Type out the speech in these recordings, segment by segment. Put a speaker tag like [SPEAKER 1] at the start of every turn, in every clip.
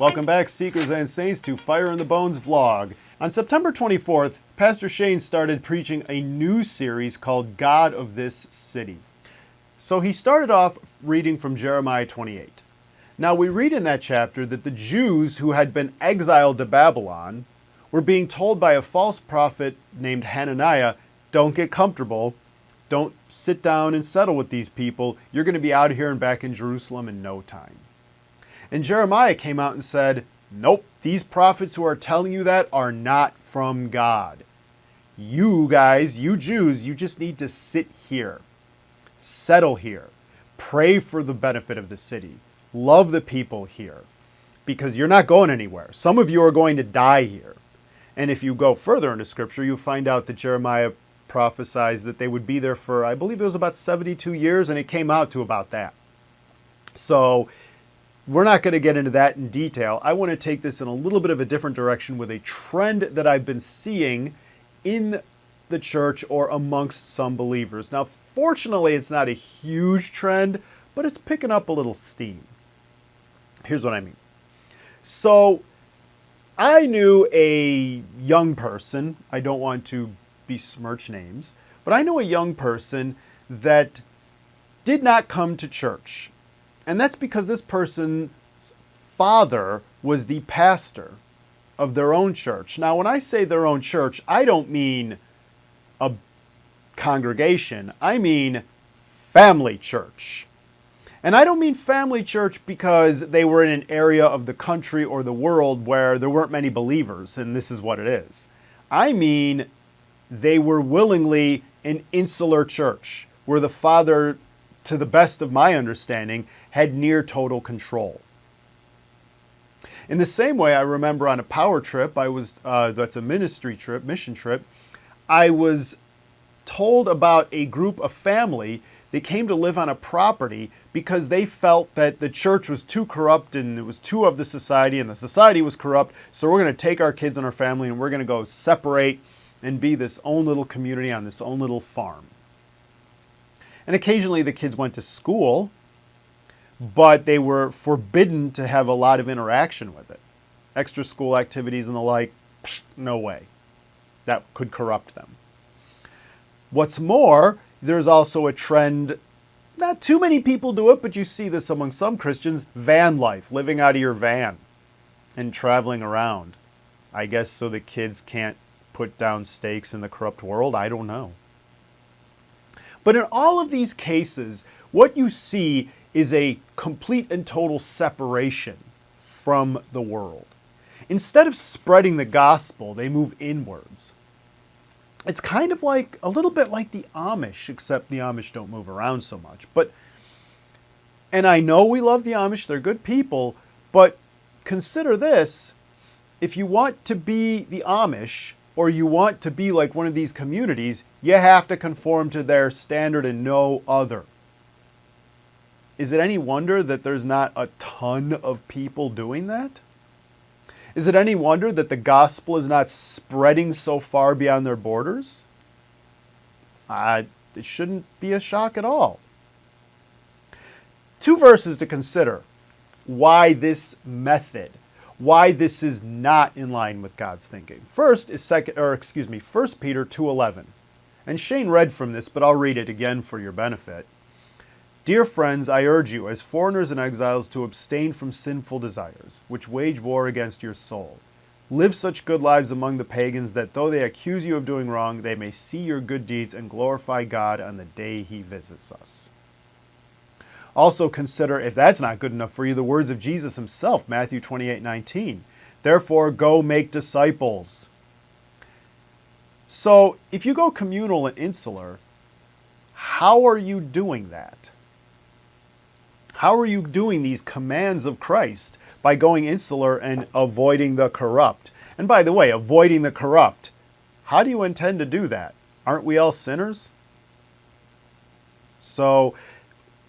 [SPEAKER 1] Welcome back, Seekers and Saints, to Fire in the Bones vlog. On September 24th, Pastor Shane started preaching a new series called God of This City. So he started off reading from Jeremiah 28. Now we read in that chapter that the Jews who had been exiled to Babylon were being told by a false prophet named Hananiah, don't get comfortable, don't sit down and settle with these people, you're going to be out of here and back in Jerusalem in no time. And Jeremiah came out and said, nope, these prophets who are telling you that are not from God. You guys, you Jews, you just need to sit here, settle here, pray for the benefit of the city, love the people here, because you're not going anywhere. Some of you are going to die here. And if you go further into Scripture, you'll find out that Jeremiah prophesied that they would be there for, I believe it was about 72 years, and it came out to about that. So we're not going to get into that in detail. I want to take this in a little bit of a different direction with a trend that I've been seeing in the church or amongst some believers. Now, fortunately, it's not a huge trend, but it's picking up a little steam. Here's what I mean. So I knew a young person, I don't want to besmirch names, but I knew a young person that did not come to church. And that's because this person's father was the pastor of their own church. Now, when I say their own church, I don't mean a congregation. I mean family church. And I don't mean family church because they were in an area of the country or the world where there weren't many believers, and this is what it is. I mean they were willingly an insular church where the father, to the best of my understanding, had near total control. In the same way, I remember on a power trip, that's a ministry trip, mission trip, I was told about a group of family that came to live on a property because they felt that the church was too corrupt and it was too of the society and the society was corrupt, so we're going to take our kids and our family and we're going to go separate and be this own little community on this own little farm. And occasionally the kids went to school, but they were forbidden to have a lot of interaction with it. Extra school activities and the like, no way. That could corrupt them. What's more, there's also a trend, not too many people do it, but you see this among some Christians, van life, living out of your van and traveling around. I guess so the kids can't put down stakes in the corrupt world, I don't know. But in all of these cases, what you see is a complete and total separation from the world. Instead of spreading the gospel, they move inwards. It's kind of like, a little bit like the Amish, except the Amish don't move around so much. And I know we love the Amish, they're good people, but consider this, if you want to be the Amish, or you want to be like one of these communities, you have to conform to their standard and no other. Is it any wonder that there's not a ton of people doing that? Is it any wonder that the gospel is not spreading so far beyond their borders? It shouldn't be a shock at all. Two verses to consider why this method, why this is not in line with God's thinking. First is 1 Peter 2:11. And Shane read from this, but I'll read it again for your benefit. Dear friends, I urge you, as foreigners and exiles, to abstain from sinful desires, which wage war against your soul. Live such good lives among the pagans that though they accuse you of doing wrong, they may see your good deeds and glorify God on the day he visits us. Also consider, if that's not good enough for you, the words of Jesus himself, Matthew 28:19. Therefore, go make disciples. So, if you go communal and insular, how are you doing that? How are you doing these commands of Christ by going insular and avoiding the corrupt? And by the way, avoiding the corrupt, how do you intend to do that? Aren't we all sinners? So,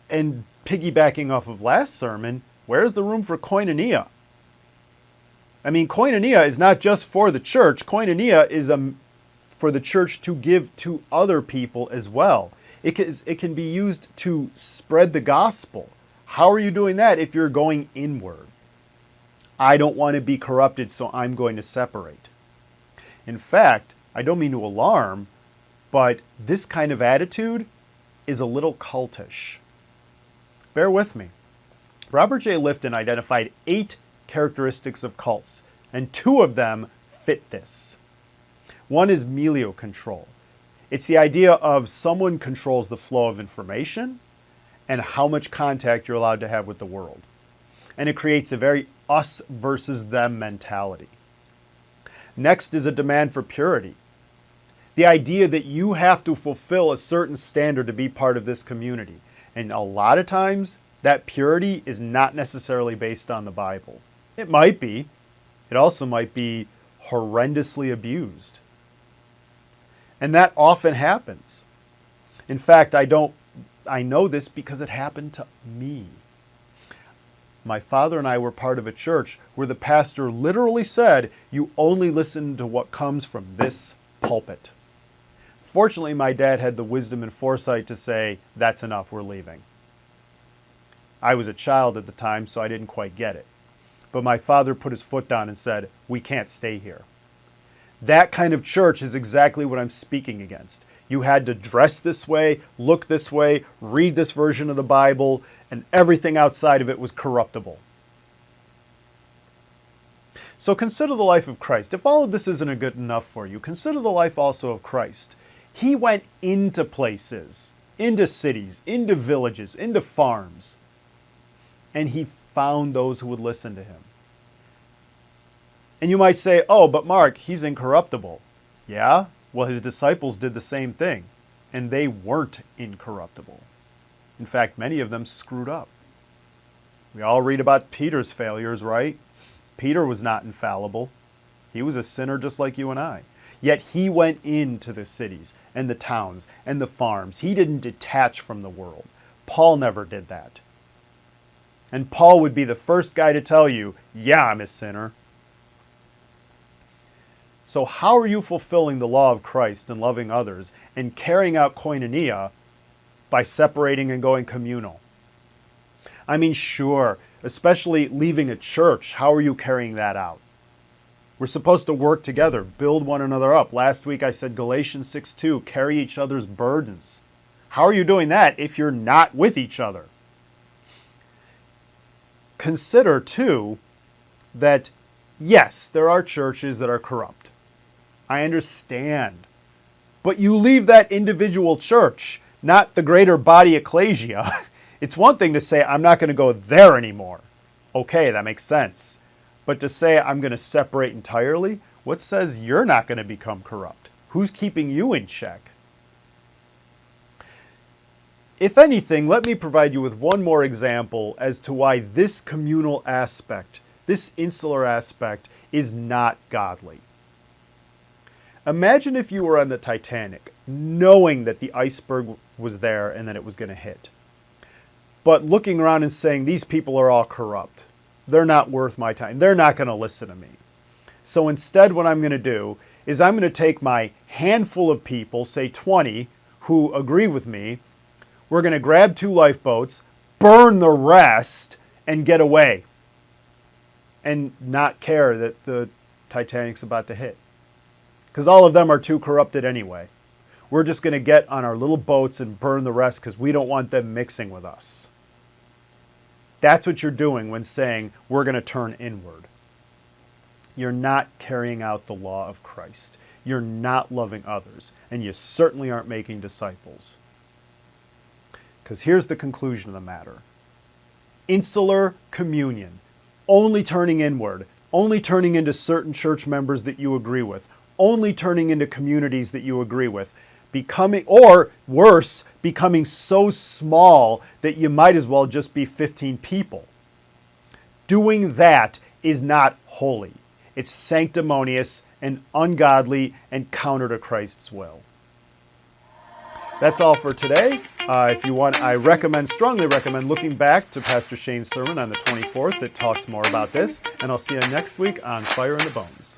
[SPEAKER 1] and piggybacking off of last sermon, where's the room for koinonia? I mean, koinonia is not just for the church. Koinonia is for the church to give to other people as well. It can be used to spread the gospel. How are you doing that if you're going inward? I don't want to be corrupted, so I'm going to separate. In fact, I don't mean to alarm, but this kind of attitude is a little cultish. Bear with me. Robert J. Lifton identified 8 characteristics of cults, and 2 of them fit this. One is melio control. It's the idea of someone controls the flow of information and how much contact you're allowed to have with the world. And it creates a very us versus them mentality. Next is a demand for purity. The idea that you have to fulfill a certain standard to be part of this community. And a lot of times, that purity is not necessarily based on the Bible. It might be. It also might be horrendously abused. And that often happens. In fact, I know this because it happened to me. My father and I were part of a church where the pastor literally said, you only listen to what comes from this pulpit. Fortunately, my dad had the wisdom and foresight to say, that's enough, we're leaving. I was a child at the time, so I didn't quite get it. But my father put his foot down and said, we can't stay here. That kind of church is exactly what I'm speaking against. You had to dress this way, look this way, read this version of the Bible, and everything outside of it was corruptible. So consider the life of Christ. If all of this isn't good enough for you, consider the life also of Christ. He went into places, into cities, into villages, into farms, and he found those who would listen to him. And you might say, oh, but Mark, he's incorruptible. Yeah? Well, his disciples did the same thing, and they weren't incorruptible. In fact, many of them screwed up. We all read about Peter's failures, right? Peter was not infallible. He was a sinner just like you and I. Yet he went into the cities and the towns and the farms. He didn't detach from the world. Paul never did that. And Paul would be the first guy to tell you, yeah, I'm a sinner. So how are you fulfilling the law of Christ and loving others and carrying out koinonia by separating and going communal? I mean, sure, especially leaving a church, how are you carrying that out? We're supposed to work together, build one another up. Last week I said Galatians 6:2, carry each other's burdens. How are you doing that if you're not with each other? Consider, too, that yes, there are churches that are corrupt. I understand. But you leave that individual church, not the greater body ecclesia. It's one thing to say, I'm not going to go there anymore. Okay, that makes sense. But to say, I'm going to separate entirely, what says you're not going to become corrupt? Who's keeping you in check? If anything, let me provide you with one more example as to why this communal aspect, this insular aspect, is not godly. Imagine if you were on the Titanic, knowing that the iceberg was there and that it was going to hit. But looking around and saying, these people are all corrupt. They're not worth my time. They're not going to listen to me. So instead, what I'm going to do is I'm going to take my handful of people, say 20, who agree with me. We're going to grab 2 lifeboats, burn the rest, and get away. And not care that the Titanic's about to hit. Because all of them are too corrupted anyway. We're just going to get on our little boats and burn the rest because we don't want them mixing with us. That's what you're doing when saying we're going to turn inward. You're not carrying out the law of Christ. You're not loving others. And you certainly aren't making disciples. Because here's the conclusion of the matter. Insular communion. Only turning inward. Only turning into certain church members that you agree with. Only turning into communities that you agree with. Becoming, or worse, becoming so small that you might as well just be 15 people. Doing that is not holy. It's sanctimonious and ungodly and counter to Christ's will. That's all for today. If you want, I strongly recommend looking back to Pastor Shane's sermon on the 24th that talks more about this. And I'll see you next week on Fire in the Bones.